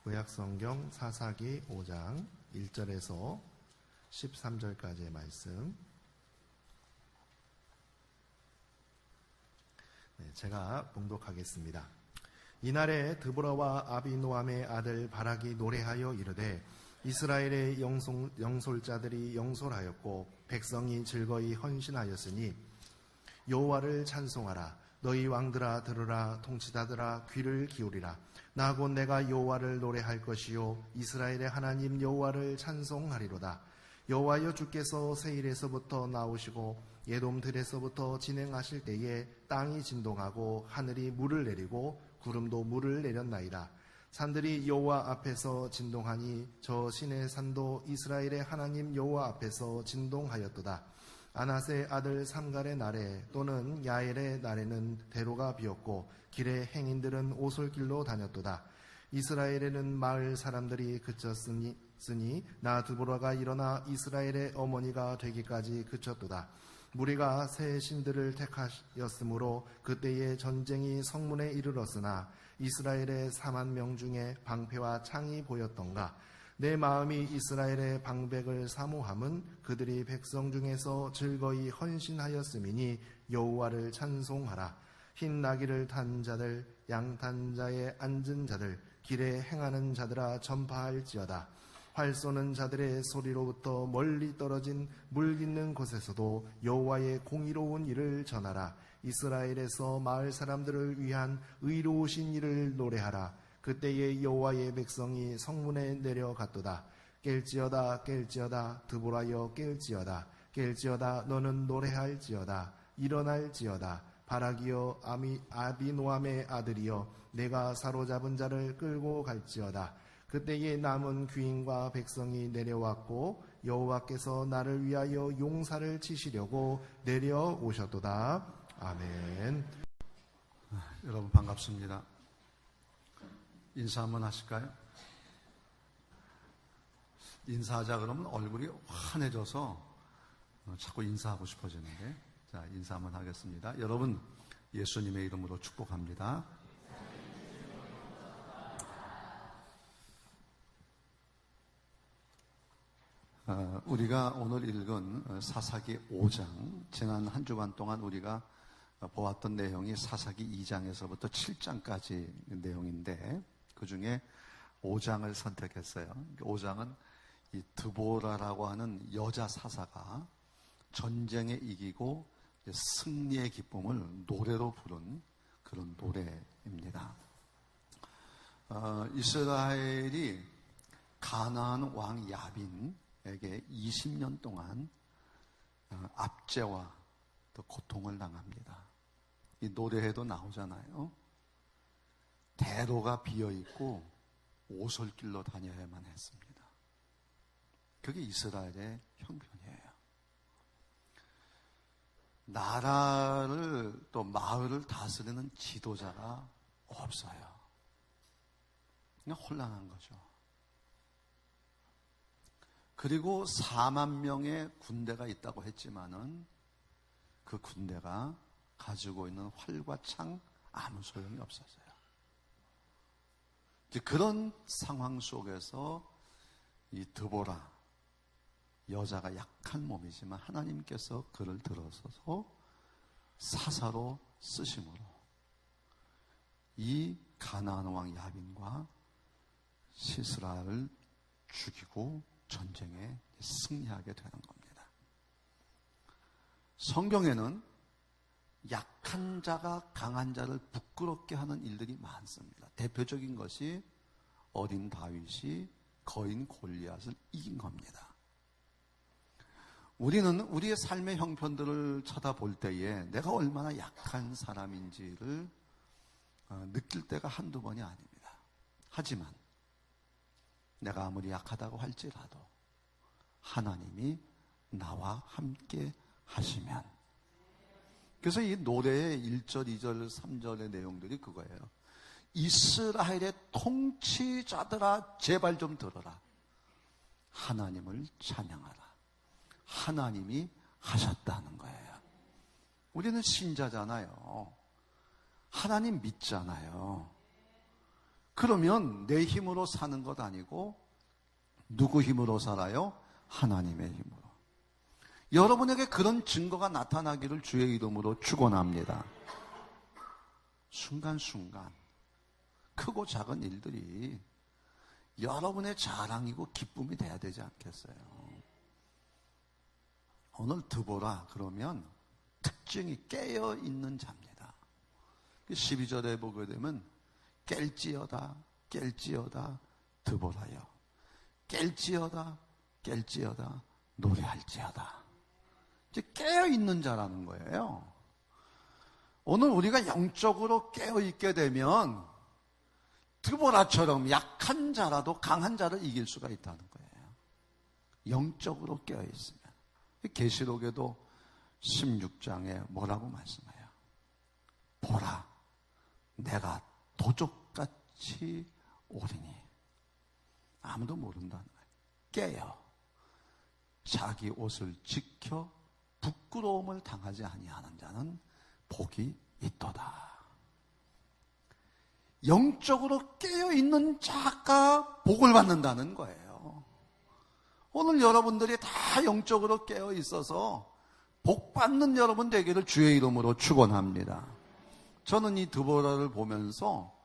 구약성경 사사기 5장 1절에서 13절까지의 말씀, 제가 봉독하겠습니다. 이날에 드보라와 아비노함의 아들 바락이 노래하여 이르되 이스라엘의 영솔자들이 영솔하였고 백성이 즐거이 헌신하였으니 여호와를 찬송하라. 너희 왕들아 들으라. 통치자들아 귀를 기울이라. 나 곧 내가 여호와를 노래할 것이요 이스라엘의 하나님 여호와를 찬송하리로다. 여호와여, 주께서 세일에서부터 나오시고 예돔들에서부터 진행하실 때에 땅이 진동하고 하늘이 물을 내리고 구름도 물을 내렸나이다. 산들이 여호와 앞에서 진동하니 저 시내 산도 이스라엘의 하나님 여호와 앞에서 진동하였도다. 아낫의 아들 삼갈의 날에 또는 야엘의 날에는 대로가 비었고 길의 행인들은 오솔길로 다녔도다. 이스라엘에는 마을 사람들이 그쳤으니 나 드보라가 일어나 이스라엘의 어머니가 되기까지 그쳤도다. 무리가 새 신들을 택하였으므로 그때에 전쟁이 성문에 이르렀으나 이스라엘의 4만 명 중에 방패와 창이 보였던가. 내 마음이 이스라엘의 방백을 사모함은 그들이 백성 중에서 즐거이 헌신하였음이니 여호와를 찬송하라. 흰 나귀를 탄 자들, 양탄 자에 앉은 자들, 길에 행하는 자들아 전파할지어다. 활 쏘는 자들의 소리로부터 멀리 떨어진 물 있는 곳에서도 여호와의 공의로운 일을 전하라. 이스라엘에서 마을 사람들을 위한 의로우신 일을 노래하라. 그때에 여호와의 백성이 성문에 내려갔도다. 깰지어다 깰지어다 드보라여 깰지어다. 깰지어다 너는 노래할지어다. 일어날지어다. 바락이여 아비노함의 아들이여 내가 사로잡은 자를 끌고 갈지어다. 그때에 남은 귀인과 백성이 내려왔고 여호와께서 나를 위하여 용사를 치시려고 내려오셨도다. 아멘. 여러분 반갑습니다. 인사 한번 하실까요? 인사하자 그러면 얼굴이 환해져서 자꾸 인사하고 싶어지는데, 자, 인사 한번 하겠습니다. 여러분, 예수님의 이름으로 축복합니다. 우리가 오늘 읽은 사사기 5장, 지난 한 주간 동안 우리가 보았던 내용이 사사기 2장에서부터 7장까지 내용인데, 그 중에 5장을 선택했어요. 5장은 이 드보라라고 하는 여자 사사가 전쟁에 이기고 승리의 기쁨을 노래로 부른 그런 노래입니다. 이스라엘이 가나안 왕 야빈에게 20년 동안 압제와 또 고통을 당합니다. 이 노래에도 나오잖아요. 대로가 비어있고 오솔길로 다녀야만 했습니다. 그게 이스라엘의 형편이에요. 나라를 또 마을을 다스리는 지도자가 없어요. 그냥 혼란한 거죠. 그리고 4만 명의 군대가 있다고 했지만은 그 군대가 가지고 있는 활과 창 아무 소용이 없었어요. 그런 상황 속에서 이 드보라, 여자가 약한 몸이지만 하나님께서 그를 들어서서 사사로 쓰심으로 이 가나안 왕 야빈과 시스라를 죽이고 전쟁에 승리하게 되는 겁니다. 성경에는 약한 자가 강한 자를 부끄럽게 하는 일들이 많습니다. 대표적인 것이 어린 다윗이 거인 골리앗을 이긴 겁니다. 우리는 우리의 삶의 형편들을 쳐다볼 때에 내가 얼마나 약한 사람인지를 느낄 때가 한두 번이 아닙니다. 하지만 내가 아무리 약하다고 할지라도 하나님이 나와 함께 하시면, 그래서 이 노래의 1절, 2절, 3절의 내용들이 그거예요. 이스라엘의 통치자들아 제발 좀 들어라. 하나님을 찬양하라. 하나님이 하셨다는 거예요. 우리는 신자잖아요. 하나님 믿잖아요. 그러면 내 힘으로 사는 것 아니고 누구 힘으로 살아요? 하나님의 힘으로. 여러분에게 그런 증거가 나타나기를 주의 이름으로 축원합니다. 순간순간 크고 작은 일들이 여러분의 자랑이고 기쁨이 돼야 되지 않겠어요? 오늘 드보라 그러면 특징이 깨어있는 자입니다. 12절에 보게 되면 깰지어다 깰지어다 드보라여 깰지어다 깰지어다 노래할지어다. 이제 깨어있는 자라는 거예요. 오늘 우리가 영적으로 깨어있게 되면 드보라처럼 약한 자라도 강한 자를 이길 수가 있다는 거예요. 영적으로 깨어있으면. 계시록에도 16장에 뭐라고 말씀해요? 보라, 내가 도적같이 오리니. 아무도 모른다는 거예요. 깨어 자기 옷을 지켜 부끄러움을 당하지 아니하는 자는 복이 있도다. 영적으로 깨어있는 자가 복을 받는다는 거예요. 오늘 여러분들이 다 영적으로 깨어있어서 복 받는 여러분 되기를 주의 이름으로 축원합니다. 저는 이 드보라를 보면서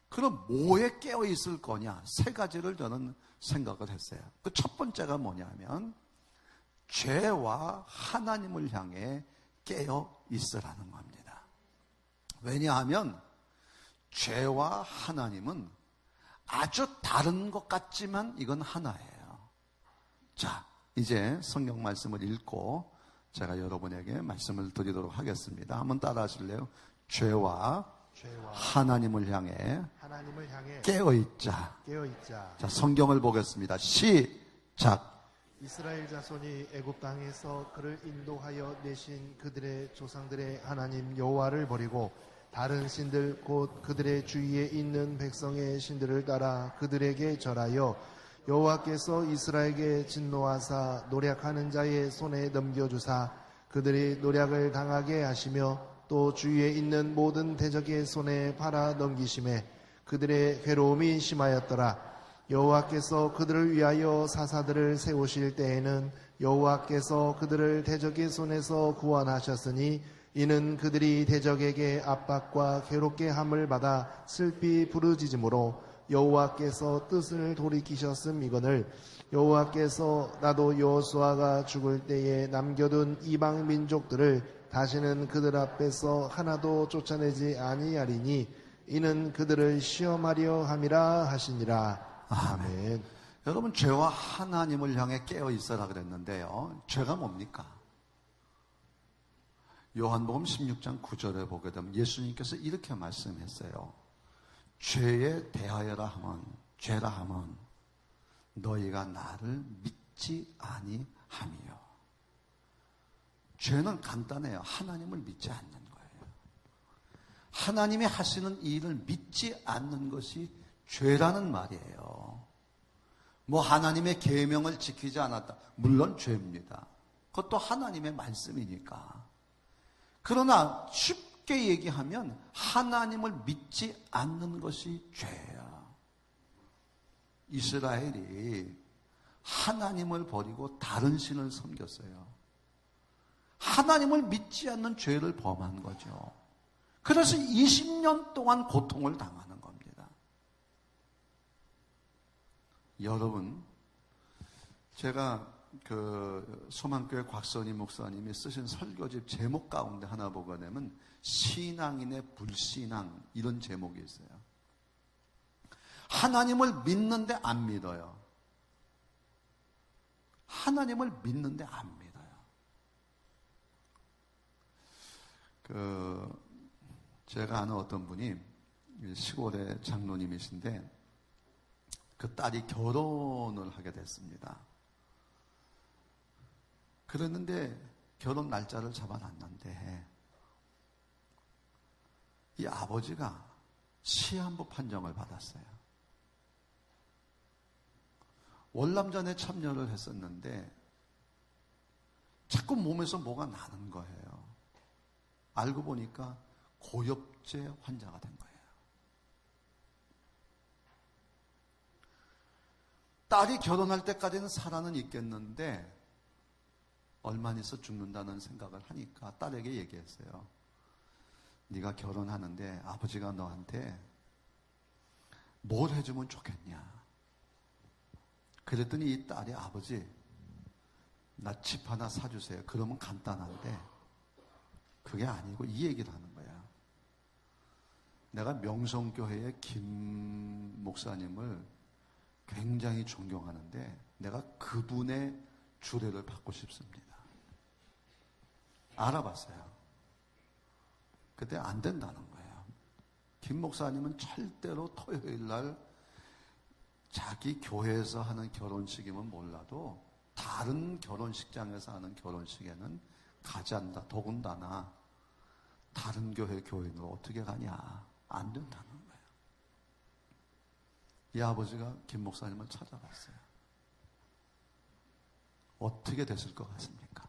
그럼 뭐에 깨어있을 거냐? 세 가지를 저는 생각을 했어요. 그 첫 번째가 뭐냐면 죄와 하나님을 향해 깨어있으라는 겁니다. 왜냐하면 죄와 하나님은 아주 다른 것 같지만 이건 하나예요. 자, 이제 성경 말씀을 읽고 제가 여러분에게 말씀을 드리도록 하겠습니다. 한번 따라 하실래요? 죄와 하나님을 향해 깨어있자. 자, 성경을 보겠습니다. 시작. 이스라엘 자손이 애굽 땅에서 그를 인도하여 내신 그들의 조상들의 하나님 여호와를 버리고 다른 신들 곧 그들의 주위에 있는 백성의 신들을 따라 그들에게 절하여 여호와께서 이스라엘에게 진노하사 노략하는 자의 손에 넘겨주사 그들이 노략을 당하게 하시며 또 주위에 있는 모든 대적의 손에 팔아 넘기심에 그들의 괴로움이 심하였더라. 여호와께서 그들을 위하여 사사들을 세우실 때에는 여호와께서 그들을 대적의 손에서 구원하셨으니 이는 그들이 대적에게 압박과 괴롭게 함을 받아 슬피 부르짖음으로 여호와께서 뜻을 돌이키셨음이거늘 여호와께서 나도 여호수아가 죽을 때에 남겨둔 이방 민족들을 다시는 그들 앞에서 하나도 쫓아내지 아니하리니 이는 그들을 시험하려 함이라 하시니라. 아멘. 여러분, 죄와 하나님을 향해 깨어 있어라 그랬는데요. 죄가 뭡니까? 요한복음 16장 9절에 보게 되면 예수님께서 이렇게 말씀했어요. 죄에 대하여라 하면, 죄라 하면 너희가 나를 믿지 아니함이요. 죄는 간단해요. 하나님을 믿지 않는 거예요. 하나님이 하시는 일을 믿지 않는 것이 죄라는 말이에요. 뭐 하나님의 계명을 지키지 않았다. 물론 죄입니다. 그것도 하나님의 말씀이니까. 그러나 쉽게 얘기하면 하나님을 믿지 않는 것이 죄야. 이스라엘이 하나님을 버리고 다른 신을 섬겼어요. 하나님을 믿지 않는 죄를 범한 거죠. 그래서 20년 동안 고통을 당하는 겁니다. 여러분, 제가 그 소망교회 곽선희 목사님이 쓰신 설교집 제목 가운데 하나 보게 되면 신앙인의 불신앙 이런 제목이 있어요. 하나님을 믿는데 안 믿어요. 하나님을 믿는데 안 믿어요. 제가 아는 어떤 분이 시골의 장로님이신데 그 딸이 결혼을 하게 됐습니다. 그랬는데 결혼 날짜를 잡아놨는데 이 아버지가 시한부 판정을 받았어요. 월남전에 참여를 했었는데 자꾸 몸에서 뭐가 나는 거예요. 알고 보니까 고엽제 환자가 된 거예요. 딸이 결혼할 때까지는 살아는 있겠는데 얼마 안 있어 죽는다는 생각을 하니까 딸에게 얘기했어요. 네가 결혼하는데 아버지가 너한테 뭘 해주면 좋겠냐. 그랬더니 이 딸이 아버지 나 집 하나 사주세요. 그러면 간단한데 그게 아니고 이 얘기를 하는 거야. 내가 명성교회의 김 목사님을 굉장히 존경하는데 내가 그분의 주례를 받고 싶습니다. 알아봤어요. 그때 안 된다는 거예요. 김 목사님은 절대로 토요일 날 자기 교회에서 하는 결혼식이면 몰라도 다른 결혼식장에서 하는 결혼식에는 가지 않는다. 더군다나 다른 교회 교인으로 어떻게 가냐. 안 된다는 거예요. 이 아버지가 김 목사님을 찾아갔어요. 어떻게 됐을 것 같습니까?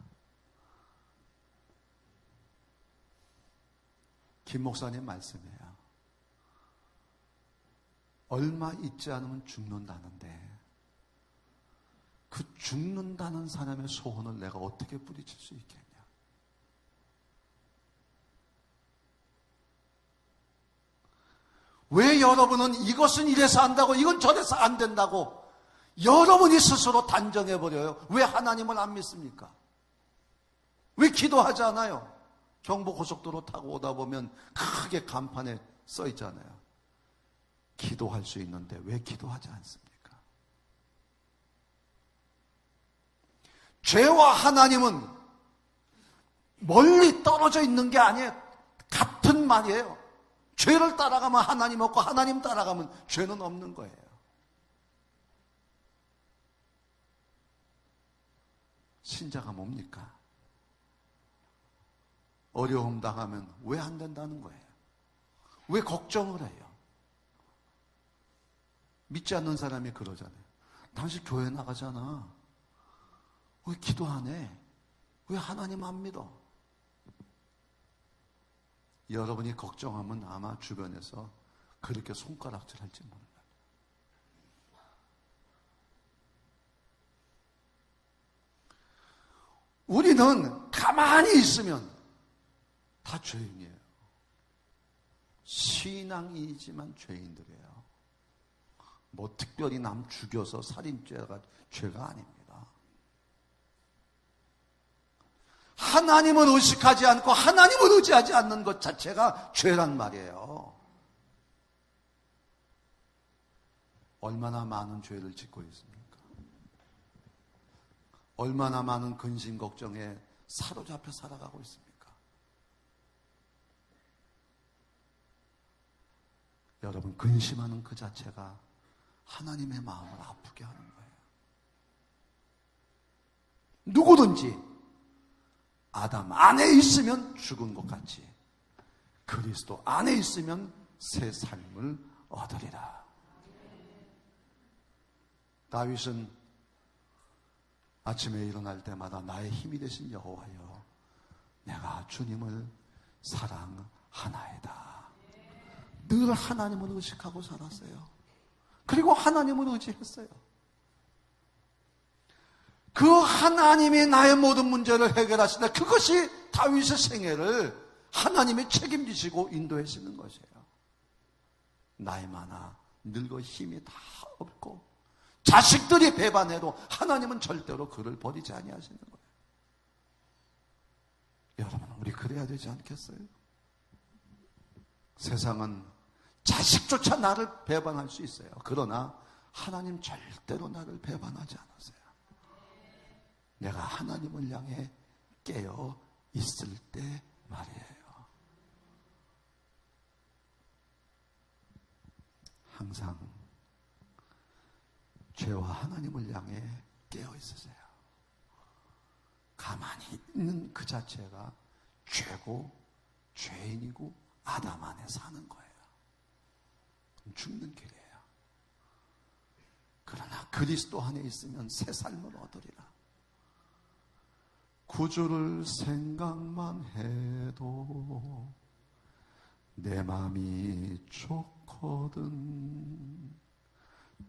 김 목사님 말씀이에요. 얼마 있지 않으면 죽는다는데 그 죽는다는 사람의 소원을 내가 어떻게 부딪힐 수 있겠냐. 왜 여러분은 이것은 이래서 한다고 이건 저래서 안 된다고 여러분이 스스로 단정해버려요. 왜 하나님을 안 믿습니까? 왜 기도하지 않아요? 경부고속도로 타고 오다 보면 크게 간판에 써 있잖아요. 기도할 수 있는데 왜 기도하지 않습니까? 죄와 하나님은 멀리 떨어져 있는 게 아니에요. 같은 말이에요. 죄를 따라가면 하나님 없고 하나님 따라가면 죄는 없는 거예요. 신자가 뭡니까? 어려움 당하면 왜 안 된다는 거예요? 왜 걱정을 해요? 믿지 않는 사람이 그러잖아요. 당신 교회 나가잖아. 왜 기도 안 해? 왜 하나님 안 믿어? 여러분이 걱정하면 아마 주변에서 그렇게 손가락질 할지 몰라요. 우리는 가만히 있으면 다 죄인이에요. 신앙이지만 죄인들이에요. 뭐 특별히 남 죽여서 살인죄가 죄가 아닙니다. 하나님을 의식하지 않고 하나님을 의지하지 않는 것 자체가 죄란 말이에요. 얼마나 많은 죄를 짓고 있습니까? 얼마나 많은 근심 걱정에 사로잡혀 살아가고 있습니까? 여러분, 근심하는 그 자체가 하나님의 마음을 아프게 하는 거예요. 누구든지 아담 안에 있으면 죽은 것 같이 그리스도 안에 있으면 새 삶을 얻으리라. 다윗은 아침에 일어날 때마다 나의 힘이 되신 여호와여, 내가 주님을 사랑하나이다. 늘 하나님을 의식하고 살았어요. 그리고 하나님을 의지했어요. 그 하나님이 나의 모든 문제를 해결하시다. 그것이 다윗의 생애를 하나님이 책임지시고 인도하시는 것이에요. 나이 많아 늙어 힘이 다 없고 자식들이 배반해도 하나님은 절대로 그를 버리지 아니하시는 거예요. 여러분, 우리 그래야 되지 않겠어요? 세상은 자식조차 나를 배반할 수 있어요. 그러나 하나님 절대로 나를 배반하지 않으세요. 내가 하나님을 향해 깨어 있을 때 말이에요. 항상 죄와 하나님을 향해 깨어 있으세요. 가만히 있는 그 자체가 죄고 죄인이고 아담 안에 사는 거예요. 죽는 길이에요. 그러나 그리스도 안에 있으면 새 삶을 얻으리라. 구주를 생각만 해도 내 마음이 좋거든.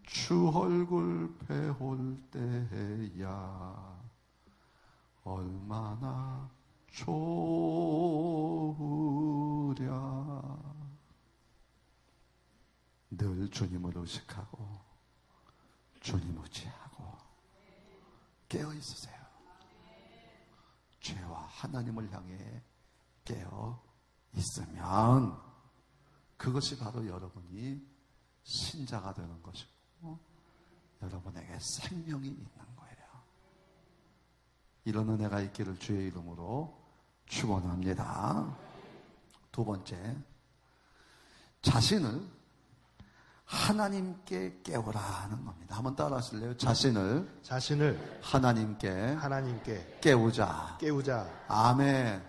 주 얼굴 배울 때야 얼마나 좋으랴. 늘 주님을 의식하고 주님 의지하고 깨어 있으세요. 죄와 하나님을 향해 깨어 있으면 그것이 바로 여러분이 신자가 되는 것이고 여러분에게 생명이 있는 거예요. 이런 은혜가 있기를 주의 이름으로 축원합니다. 두 번째, 자신을 하나님께 깨우라 하는 겁니다. 한번 따라 하실래요? 자신을 하나님께 깨우자. 아멘.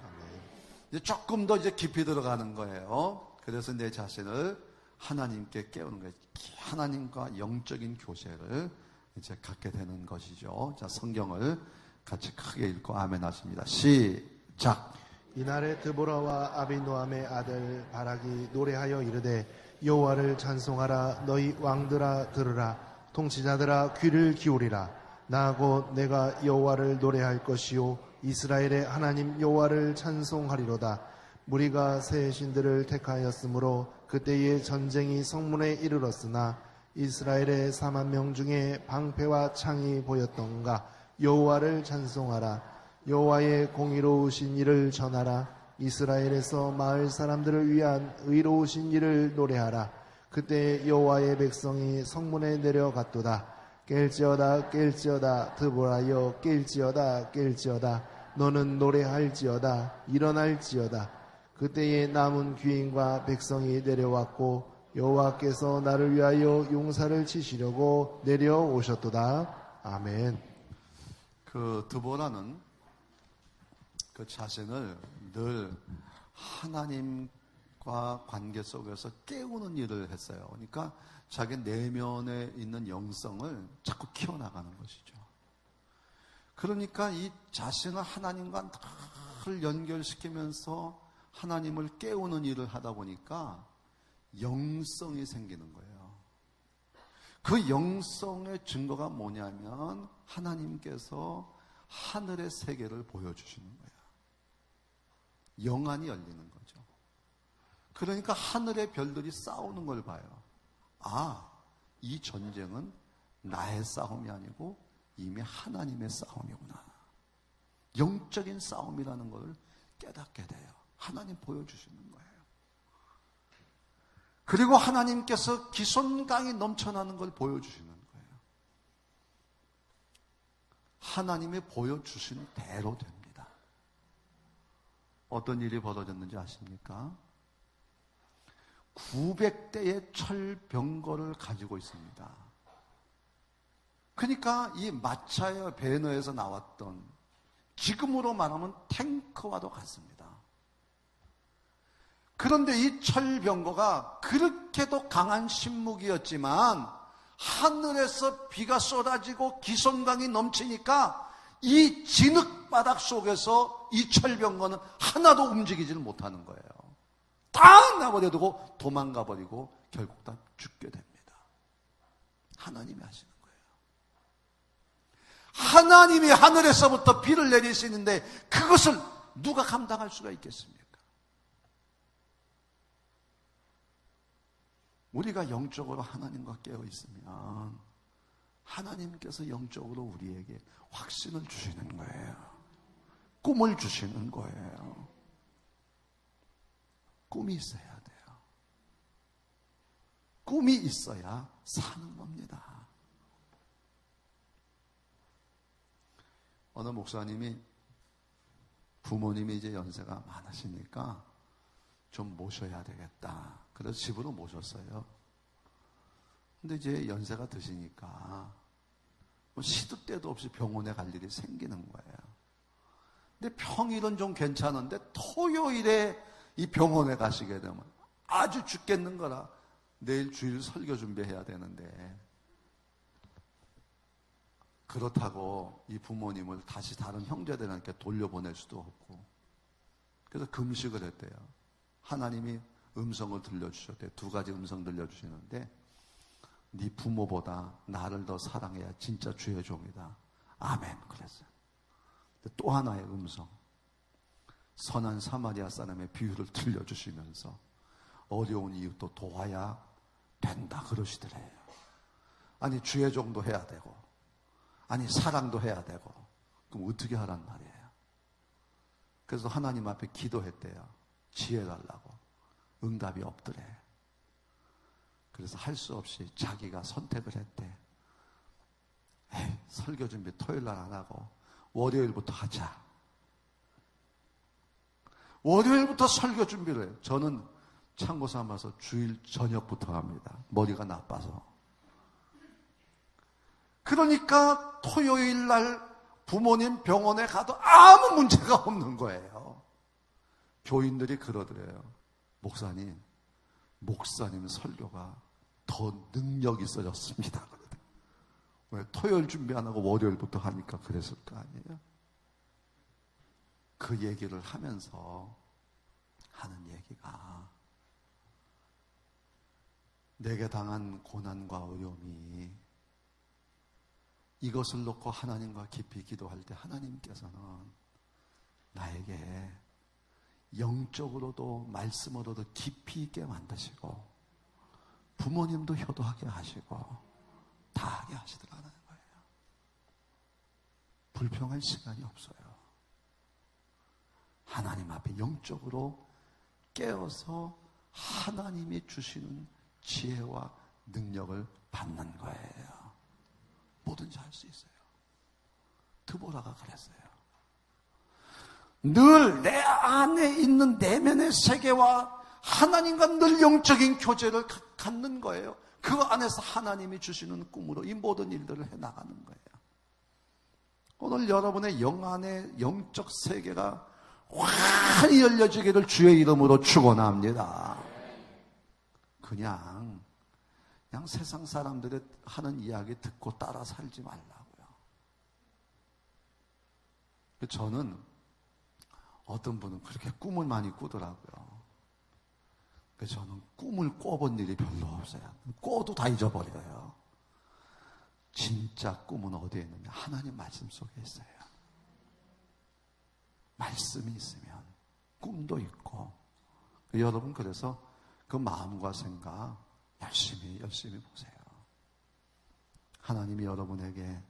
이제 조금 더 이제 깊이 들어가는 거예요. 그래서 내 자신을 하나님께 깨우는 거예요. 하나님과 영적인 교제를 이제 갖게 되는 것이죠. 자, 성경을 같이 크게 읽고 아멘 하십니다. 시작. 이날에 드보라와 아비노함의 아들 바락이 노래하여 이르되 여호와를 찬송하라. 너희 왕들아 들으라. 통치자들아 귀를 기울이라. 나 곧 내가 여호와를 노래할 것이요 이스라엘의 하나님 여호와를 찬송하리로다. 무리가 새 신들을 택하였으므로 그때의 전쟁이 성문에 이르렀으나 이스라엘의 4만 명 중에 방패와 창이 보였던가. 여호와를 찬송하라. 여호와의 공의로우신 일을 전하라. 이스라엘에서 마을 사람들을 위한 의로우신 일을 노래하라. 그때 여호와의 백성이 성문에 내려갔도다. 깰지어다 깰지어다 드보라여 깰지어다 깰지어다. 너는 노래할지어다 일어날지어다. 그때에 남은 귀인과 백성이 내려왔고 여호와께서 나를 위하여 용사를 치시려고 내려오셨도다. 아멘. 그 드보라는 그 자신을 늘 하나님과 관계 속에서 깨우는 일을 했어요. 그러니까 자기 내면에 있는 영성을 자꾸 키워나가는 것이죠. 그러니까 이 자신을 하나님과 늘 연결시키면서 하나님을 깨우는 일을 하다 보니까 영성이 생기는 거예요. 그 영성의 증거가 뭐냐면 하나님께서 하늘의 세계를 보여주시는 거예요. 영안이 열리는 거죠. 그러니까 하늘의 별들이 싸우는 걸 봐요. 아, 이 전쟁은 나의 싸움이 아니고 이미 하나님의 싸움이구나. 영적인 싸움이라는 걸 깨닫게 돼요. 하나님 보여주시는 거예요. 그리고 하나님께서 기손강이 넘쳐나는 걸 보여주시는 거예요. 하나님이 보여주신 대로 됩니다. 어떤 일이 벌어졌는지 아십니까? 900대의 철병거를 가지고 있습니다. 그러니까 이 마차의 배너에서 나왔던 지금으로 말하면 탱크와도 같습니다. 그런데 이 철병거가 그렇게도 강한 신무기였지만 하늘에서 비가 쏟아지고 기손강이 넘치니까 이 진흙바닥 속에서 이 철병거는 하나도 움직이지를 못하는 거예요. 다 내버려두고 도망가 버리고 결국 다 죽게 됩니다. 하나님이 하시는 거예요. 하나님이 하늘에서부터 비를 내리시는데 그것을 누가 감당할 수가 있겠습니까? 우리가 영적으로 하나님과 깨어 있으면 하나님께서 영적으로 우리에게 확신을 주시는 거예요. 꿈을 주시는 거예요. 꿈이 있어야 돼요. 꿈이 있어야 사는 겁니다. 어느 목사님이 부모님이 이제 연세가 많으시니까 좀 모셔야 되겠다. 그래서 집으로 모셨어요. 근데 이제 연세가 드시니까 뭐 시도 때도 없이 병원에 갈 일이 생기는 거예요. 근데 평일은 좀 괜찮은데 토요일에 이 병원에 가시게 되면 아주 죽겠는 거라 내일 주일 설교 준비해야 되는데 그렇다고 이 부모님을 다시 다른 형제들한테 돌려보낼 수도 없고 그래서 금식을 했대요. 하나님이 음성을 들려주셨대요. 두 가지 음성 들려주시는데 네 부모보다 나를 더 사랑해야 진짜 주의 종이다. 아멘. 그랬어요. 또 하나의 음성. 선한 사마리아 사람의 비유를 들려주시면서 어려운 이웃도 도와야 된다 그러시더래요. 아니 주의 종도 해야 되고, 아니 사랑도 해야 되고, 그럼 어떻게 하란 말이에요? 그래서 하나님 앞에 기도했대요. 지혜 달라고. 응답이 없더래. 그래서 할 수 없이 자기가 선택을 했대. 에이, 설교 준비 토요일 날 안 하고 월요일부터 하자. 월요일부터 설교 준비를 해요. 저는 참고 삼아서 주일 저녁부터 합니다. 머리가 나빠서. 그러니까 토요일 날 부모님 병원에 가도 아무 문제가 없는 거예요. 교인들이 그러더래요. 목사님 설교가 더 능력 있어졌습니다. 왜 토요일 준비 안 하고 월요일부터 하니까 그랬을 거 아니에요? 그 얘기를 하면서 하는 얘기가 내게 당한 고난과 어려움이 이것을 놓고 하나님과 깊이 기도할 때 하나님께서는 나에게 영적으로도 말씀으로도 깊이 있게 만드시고 부모님도 효도하게 하시고 다 하게 하시더라는 거예요. 불평할 시간이 없어요. 하나님 앞에 영적으로 깨어서 하나님이 주시는 지혜와 능력을 받는 거예요. 뭐든지 할 수 있어요. 드보라가 그랬어요. 늘 내 안에 있는 내면의 세계와 하나님과 늘 영적인 교제를 갖는 거예요. 그 안에서 하나님이 주시는 꿈으로 이 모든 일들을 해나가는 거예요. 오늘 여러분의 영 안에 영적 세계가 환히 열려지기를 주의 이름으로 축원합니다. 그냥 세상 사람들이 하는 이야기 듣고 따라 살지 말라고요. 저는 어떤 분은 그렇게 꿈을 많이 꾸더라고요. 그래서 저는 꿈을 꿔본 일이 별로 없어요. 꿔도 다 잊어버려요. 진짜 꿈은 어디에 있느냐? 하나님 말씀 속에 있어요. 말씀이 있으면 꿈도 있고. 여러분 그래서 그 마음과 생각 열심히 보세요. 하나님이 여러분에게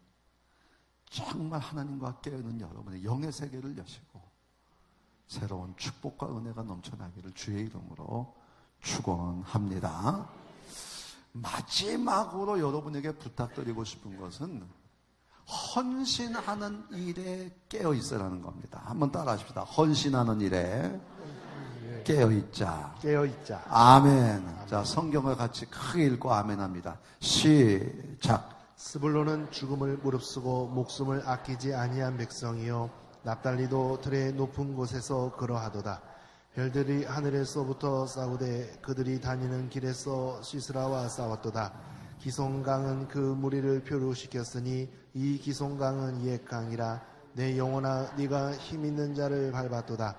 정말 하나님과 깨어있는 여러분의 영의 세계를 여시고 새로운 축복과 은혜가 넘쳐나기를 주의 이름으로 축원합니다. 마지막으로 여러분에게 부탁드리고 싶은 것은 헌신하는 일에 깨어있으라는 겁니다. 한번 따라 하십시다. 헌신하는 일에 깨어있자. 아멘. 자, 성경을 같이 크게 읽고 아멘 합니다. 시작. 스불론은 죽음을 무릅쓰고 목숨을 아끼지 아니한 백성이요 납달리도 들의 높은 곳에서 그러하도다. 별들이 하늘에서부터 싸우되 그들이 다니는 길에서 시스라와 싸웠도다. 기송강은 그 무리를 표류시켰으니 이 기송강은 옛 강이라. 내 영혼아 네가 힘있는 자를 밟았도다.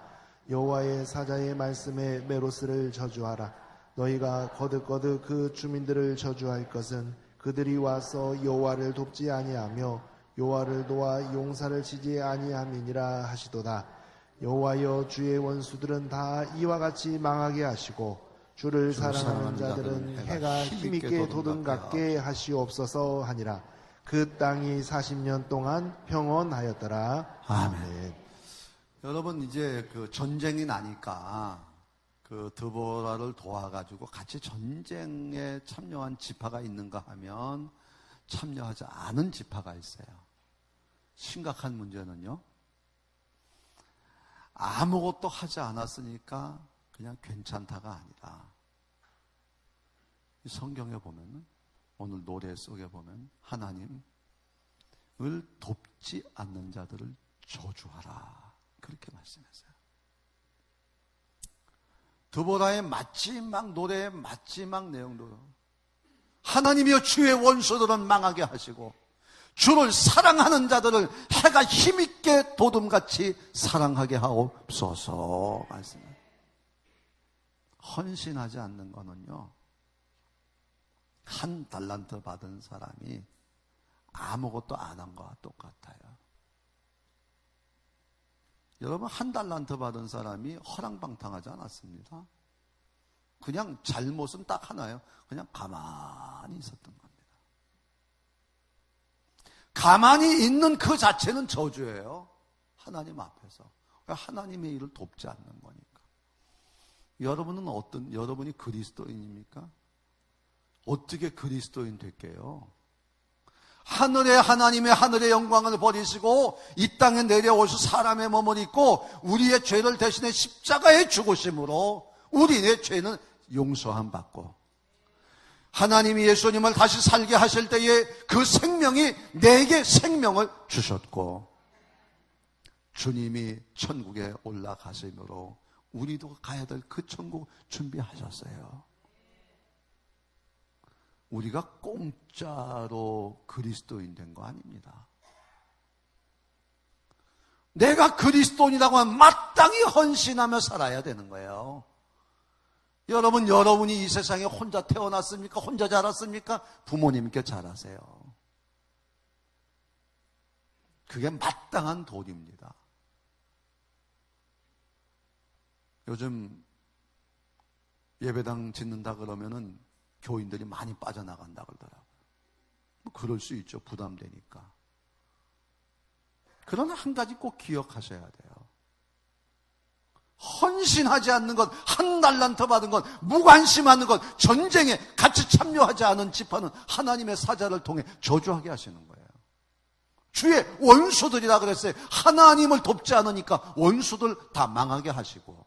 여호와의 사자의 말씀에 메로스를 저주하라. 너희가 거듭거듭 그 주민들을 저주할 것은 그들이 와서 여호와를 돕지 아니하며 여호와를 도와 용사를 치지 아니함이니라 하시도다. 여호와여 주의 원수들은 다 이와 같이 망하게 하시고 주를 사랑하는 자들은 해가 힘있게 도든갑게 하시옵소서 하니라. 그 땅이 40년 동안 평온하였더라. 아멘. 여러분 이제 그 전쟁이 나니까 그 드보라를 도와가지고 같이 전쟁에 참여한 지파가 있는가 하면 참여하지 않은 지파가 있어요. 심각한 문제는요. 아무것도 하지 않았으니까 그냥 괜찮다가 아니라 성경에 보면 오늘 노래 속에 보면 하나님을 돕지 않는 자들을 저주하라 그렇게 말씀했어요. 드보라의 마지막 노래의 마지막 내용도 하나님이여 주의 원수들은 망하게 하시고 주를 사랑하는 자들을 해가 힘있게 도둠같이 사랑하게 하옵소서 말씀을. 헌신하지 않는 거는요 한 달란트 받은 사람이 아무것도 안 한 거와 똑같아요. 여러분, 한 달란트 받은 사람이 허랑방탕하지 않았습니다. 그냥 잘못은 딱 하나예요. 그냥 가만히 있었던 겁니다. 가만히 있는 그 자체는 저주예요. 하나님 앞에서. 하나님의 일을 돕지 않는 거니까. 여러분이 그리스도인입니까? 어떻게 그리스도인 될게요? 하늘의 영광을 버리시고 이 땅에 내려오셔 사람의 몸을 입고 우리의 죄를 대신해 십자가에 죽으심으로 우리의 죄는 용서함 받고, 하나님이 예수님을 다시 살게 하실 때에 그 생명이 내게 생명을 주셨고, 주님이 천국에 올라가심으로 우리도 가야 될 그 천국 준비하셨어요. 우리가 공짜로 그리스도인 된 거 아닙니다. 내가 그리스도인이라고 하면 마땅히 헌신하며 살아야 되는 거예요. 여러분이 이 세상에 혼자 태어났습니까? 혼자 자랐습니까? 부모님께 자라세요. 그게 마땅한 도리입니다. 요즘 예배당 짓는다 그러면은 교인들이 많이 빠져나간다 그러더라고요. 뭐 그럴 수 있죠. 부담되니까. 그러나 한 가지 꼭 기억하셔야 돼요. 헌신하지 않는 것, 한 달란트 받은 것, 무관심하는 것, 전쟁에 같이 참여하지 않은 지파는 하나님의 사자를 통해 저주하게 하시는 거예요. 주의 원수들이라 그랬어요. 하나님을 돕지 않으니까 원수들 다 망하게 하시고,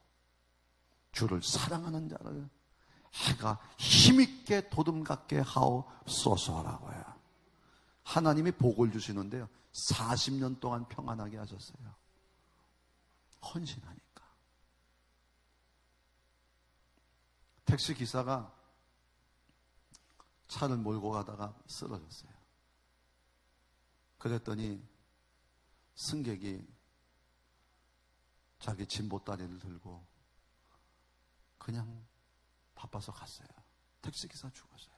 주를 사랑하는 자를 해가 힘있게 도둠같게 하옵소서라고요. 하나님이 복을 주시는데요, 40년 동안 평안하게 하셨어요. 헌신하니까. 택시 기사가 차를 몰고 가다가 쓰러졌어요. 그랬더니 승객이 자기 짐보따리를 들고 그냥 바빠서 갔어요. 택시기사 죽었어요.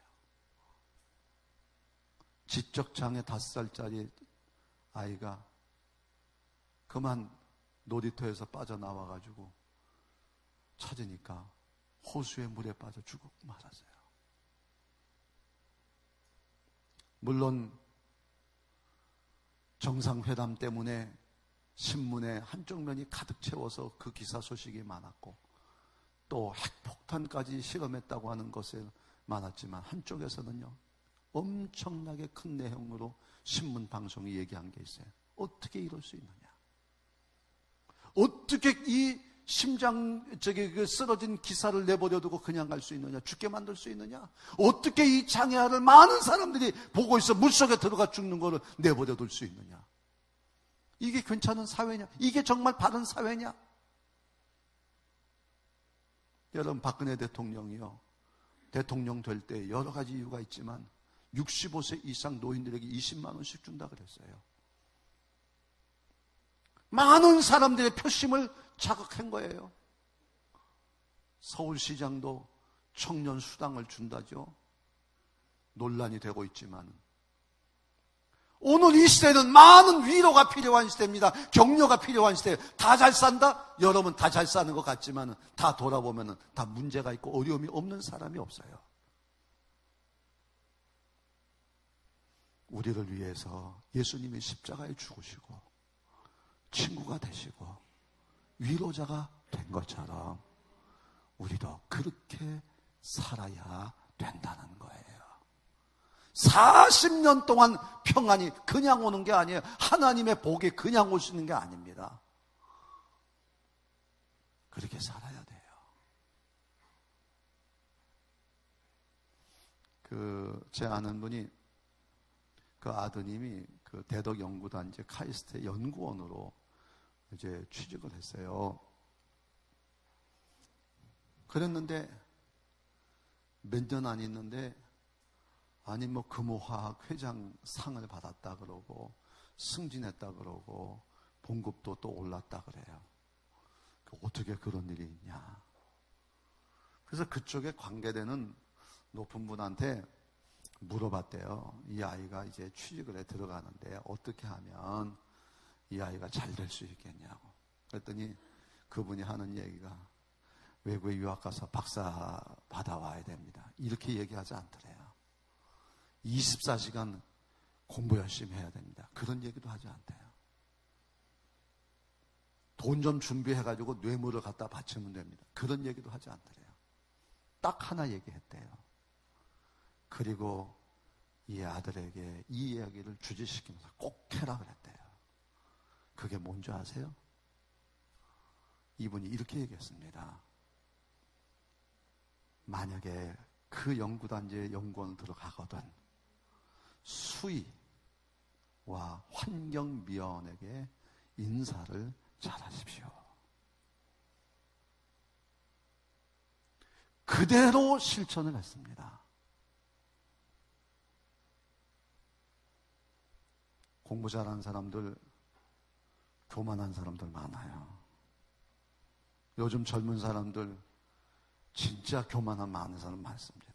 지적장애 5살짜리 아이가 그만 놀이터에서 빠져나와가지고 찾으니까 호수의 물에 빠져 죽고 말았어요. 물론 정상회담 때문에 신문에 한쪽 면이 가득 채워서 그 기사 소식이 많았고, 또 핵폭탄까지 실험했다고 하는 것에 많았지만, 한쪽에서는요 엄청나게 큰 내용으로 신문 방송이 얘기한 게 있어요. 어떻게 이럴 수 있느냐, 어떻게 이 그 쓰러진 기사를 내버려 두고 그냥 갈 수 있느냐, 죽게 만들 수 있느냐, 어떻게 이 장애아를 많은 사람들이 보고 있어 물속에 들어가 죽는 거를 내버려 둘 수 있느냐, 이게 괜찮은 사회냐, 이게 정말 바른 사회냐. 여러분, 박근혜 대통령이요, 대통령 될 때 여러 가지 이유가 있지만 65세 이상 노인들에게 20만 원씩 준다 그랬어요. 많은 사람들의 표심을 자극한 거예요. 서울시장도 청년 수당을 준다죠. 논란이 되고 있지만, 오늘 이 시대는 많은 위로가 필요한 시대입니다. 격려가 필요한 시대예요. 다 잘 산다? 여러분 다 잘 사는 것 같지만 다 돌아보면 다 문제가 있고 어려움이 없는 사람이 없어요. 우리를 위해서 예수님이 십자가에 죽으시고 친구가 되시고 위로자가 된 것처럼 우리도 그렇게 살아야 된다는 거예요. 40년 동안 평안이 그냥 오는 게 아니에요. 하나님의 복이 그냥 오시는 게 아닙니다. 그렇게 살아야 돼요. 제 아는 분이, 그 아드님이 그 대덕연구단지 카이스트 연구원으로 이제 취직을 했어요. 그랬는데 몇 년 안 있는데, 아니 뭐 금호화학 회장 상을 받았다 그러고 승진했다 그러고 봉급도 또 올랐다 그래요. 어떻게 그런 일이 있냐. 그래서 그쪽에 관계되는 높은 분한테 물어봤대요. 이 아이가 이제 취직을 해 들어가는데 어떻게 하면 이 아이가 잘 될 수 있겠냐고. 그랬더니 그분이 하는 얘기가 외국에 유학 가서 박사 받아와야 됩니다. 이렇게 얘기하지 않더래요. 24시간 공부 열심히 해야 됩니다. 그런 얘기도 하지 않대요. 돈 좀 준비해가지고 뇌물을 갖다 바치면 됩니다. 그런 얘기도 하지 않더래요. 딱 하나 얘기했대요. 그리고 이 아들에게 이 이야기를 주지시키면서 꼭 해라 그랬대요. 그게 뭔지 아세요? 이분이 이렇게 얘기했습니다. 만약에 그 연구단지에 연구원을 들어가거든 수의와 환경미화원에게 인사를 잘하십시오. 그대로 실천을 했습니다. 공부 잘하는 사람들, 교만한 사람들 많아요. 요즘 젊은 사람들 진짜 교만한 많은 사람 많습니다.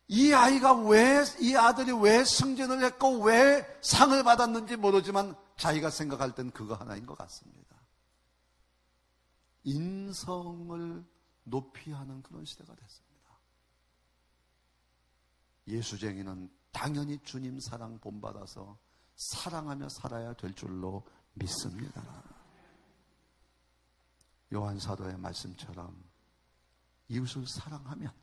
이 아들이 왜 승진을 했고 왜 상을 받았는지 모르지만 자기가 생각할 땐 그거 하나인 것 같습니다. 인성을 높이 하는 그런 시대가 됐습니다. 예수쟁이는 당연히 주님 사랑 본받아서 사랑하며 살아야 될 줄로 믿습니다. 요한 사도의 말씀처럼 이웃을 사랑하면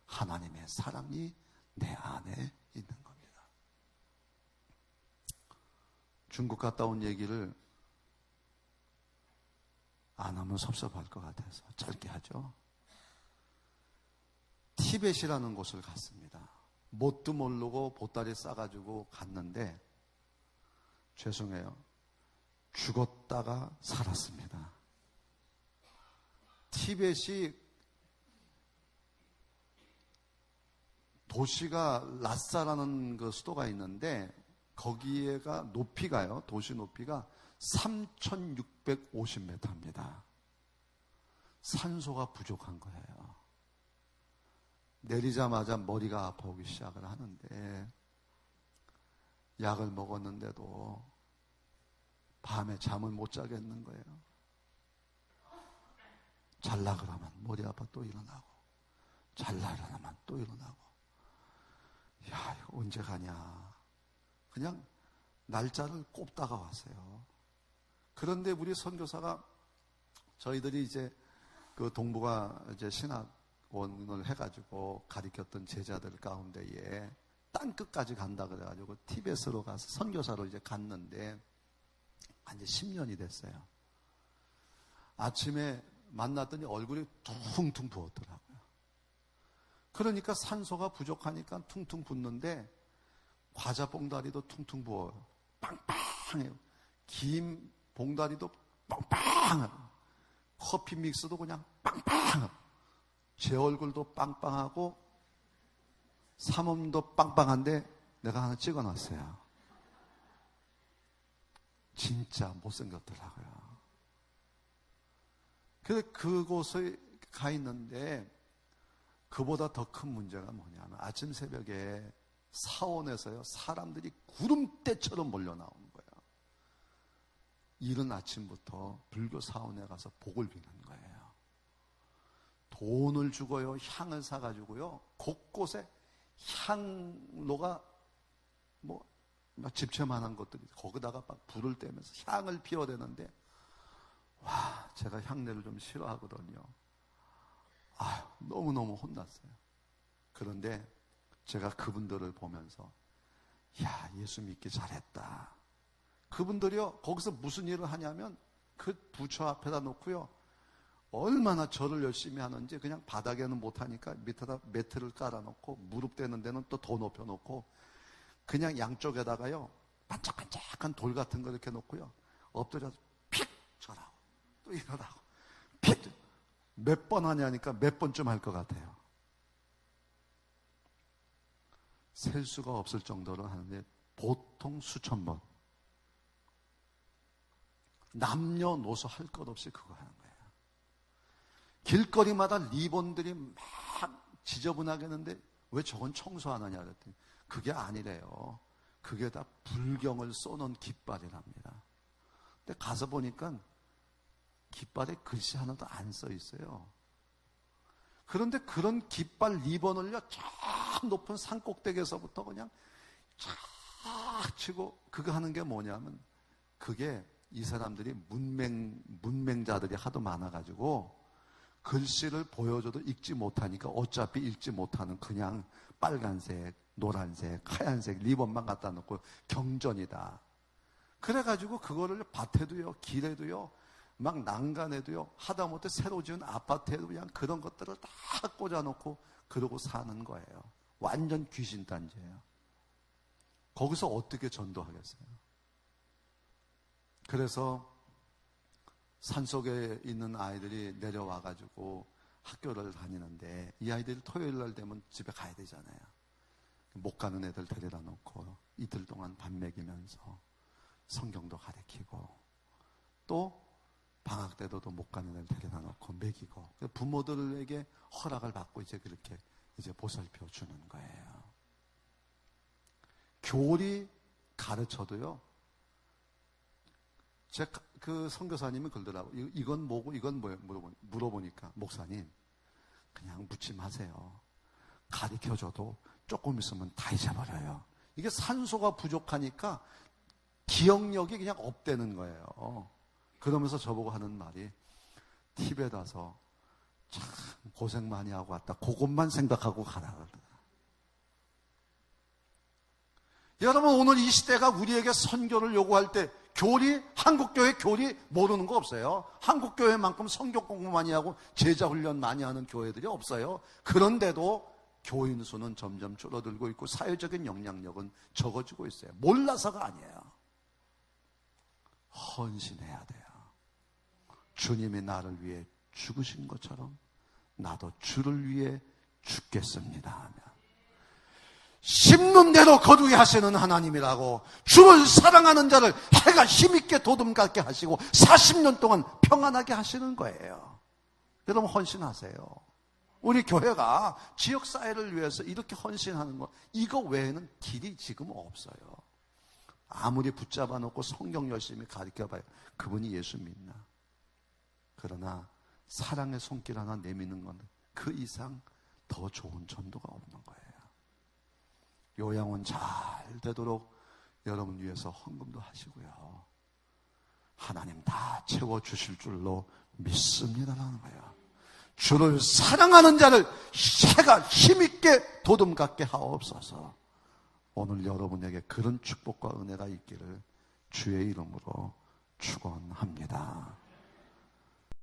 하나님의 사랑이 내 안에 있는 겁니다. 중국 갔다 온 얘기를 안 하면 섭섭할 것 같아서 짧게 하죠. 티벳이라는 곳을 갔습니다. 뭣도 모르고 보따리 싸가지고 갔는데 죄송해요. 죽었다가 살았습니다. 티벳이 도시가 라싸라는 그 수도가 있는데 거기에가 높이가요. 도시 높이가 3,650m입니다. 산소가 부족한 거예요. 내리자마자 머리가 아파오기 시작을 하는데 약을 먹었는데도 밤에 잠을 못 자겠는 거예요. 잘라 그러면 머리 아파 또 일어나고 잘라 그러면 또 일어나고 야 이거 언제 가냐 그냥 날짜를 꼽다가 왔어요. 그런데 우리 선교사가 저희들이 이제 그 동부가 이제 신학원을 해가지고 가르쳤던 제자들 가운데에 땅끝까지 간다 그래가지고 티벳으로 가서 선교사로 이제 갔는데 이제 10년이 됐어요. 아침에 만났더니 얼굴이 퉁퉁 부었더라고요. 그러니까 산소가 부족하니까 퉁퉁 붓는데 과자 봉다리도 퉁퉁 부어요. 빵빵해요. 김 봉다리도 빵빵해요. 커피 믹스도 그냥 빵빵해요. 제 얼굴도 빵빵하고 삼음도 빵빵한데 내가 하나 찍어놨어요. 진짜 못생겼더라고요. 그래서 그곳에 가 있는데 그보다 더 큰 문제가 뭐냐면 아침 새벽에 사원에서요 사람들이 구름대처럼 몰려 나오는 거예요. 이른 아침부터 불교 사원에 가서 복을 비는 거예요. 돈을 주고요 향을 사가지고요 곳곳에 향로가 막 집채만한 것들이 거기다가 막 불을 떼면서 향을 피워대는데 와 제가 향내를 좀 싫어하거든요. 너무너무 혼났어요. 그런데 제가 그분들을 보면서 야 예수 믿기 잘했다. 그분들이요 거기서 무슨 일을 하냐면 그 부처 앞에다 놓고요 얼마나 절을 열심히 하는지 그냥 바닥에는 못하니까 밑에다 매트를 깔아놓고 무릎 대는 데는 또 더 높여놓고 그냥 양쪽에다가요 반짝반짝한 돌 같은 거 이렇게 놓고요 엎드려서 픽 절하고 또 일어나고 픽 몇 번 하냐니까 몇 번쯤 할 것 같아요. 셀 수가 없을 정도로 하는데 보통 수천 번 남녀노소 할 것 없이 그거 하는 거예요. 길거리마다 리본들이 막 지저분하게 했는데 왜 저건 청소 안 하냐 그랬더니 그게 아니래요. 그게 다 불경을 쏘는 깃발이랍니다. 근데 가서 보니까 깃발에 글씨 하나도 안 써 있어요. 그런데 그런 깃발 리본을요, 저 높은 산 꼭대기에서부터 그냥 쫙 치고 그거 하는 게 뭐냐면 그게 이 사람들이 문맹자들이 하도 많아가지고 글씨를 보여줘도 읽지 못하니까 어차피 읽지 못하는 그냥 빨간색, 노란색, 하얀색 리본만 갖다 놓고 경전이다. 그래가지고 그거를 밭에도요, 길에도요, 막 난간에도요, 하다못해 새로 지은 아파트에도 그냥 그런 것들을 다 꽂아놓고 그러고 사는 거예요. 완전 귀신단지예요. 거기서 어떻게 전도하겠어요? 그래서 산속에 있는 아이들이 내려와가지고 학교를 다니는데 이 아이들이 토요일 날 되면 집에 가야 되잖아요. 못 가는 애들 데려다 놓고 이틀 동안 밥 먹이면서 성경도 가르치고 또 방학 때도 못 가는 애들 데려다 놓고 먹이고 부모들에게 허락을 받고 이제 그렇게 이제 보살펴 주는 거예요. 교리 가르쳐도요. 제 그 선교사님이 그러더라고. 이건 뭐고 이건 뭐예요? 물어보니까 목사님 그냥 묻지 마세요. 가르쳐줘도 조금 있으면 다 잊어버려요. 이게 산소가 부족하니까 기억력이 그냥 업되는 거예요. 그러면서 저보고 하는 말이 팁에 가서 참 고생 많이 하고 왔다. 그것만 생각하고 가라. 여러분 오늘 이 시대가 우리에게 선교를 요구할 때 교리, 한국교회 교리 모르는 거 없어요. 한국교회만큼 성경 공부 많이 하고 제자 훈련 많이 하는 교회들이 없어요. 그런데도 교인 수는 점점 줄어들고 있고 사회적인 영향력은 적어지고 있어요. 몰라서가 아니에요. 헌신해야 돼요. 주님이 나를 위해 죽으신 것처럼 나도 주를 위해 죽겠습니다 하면 심는 대로 거두게 하시는 하나님이라고 주를 사랑하는 자를 해가 힘있게 도둠같게 하시고 40년 동안 평안하게 하시는 거예요. 여러분 헌신하세요. 우리 교회가 지역사회를 위해서 이렇게 헌신하는 거 이거 외에는 길이 지금 없어요. 아무리 붙잡아 놓고 성경 열심히 가르쳐봐요. 그분이 예수 믿나? 그러나 사랑의 손길 하나 내미는 건 그 이상 더 좋은 전도가 없는 거예요. 요양원 잘 되도록 여러분 위해서 헌금도 하시고요. 하나님 다 채워주실 줄로 믿습니다라는 거예요. 주를 사랑하는 자를 해가 힘있게 도둠같게 하옵소서. 오늘 여러분에게 그런 축복과 은혜가 있기를 주의 이름으로 축원합니다.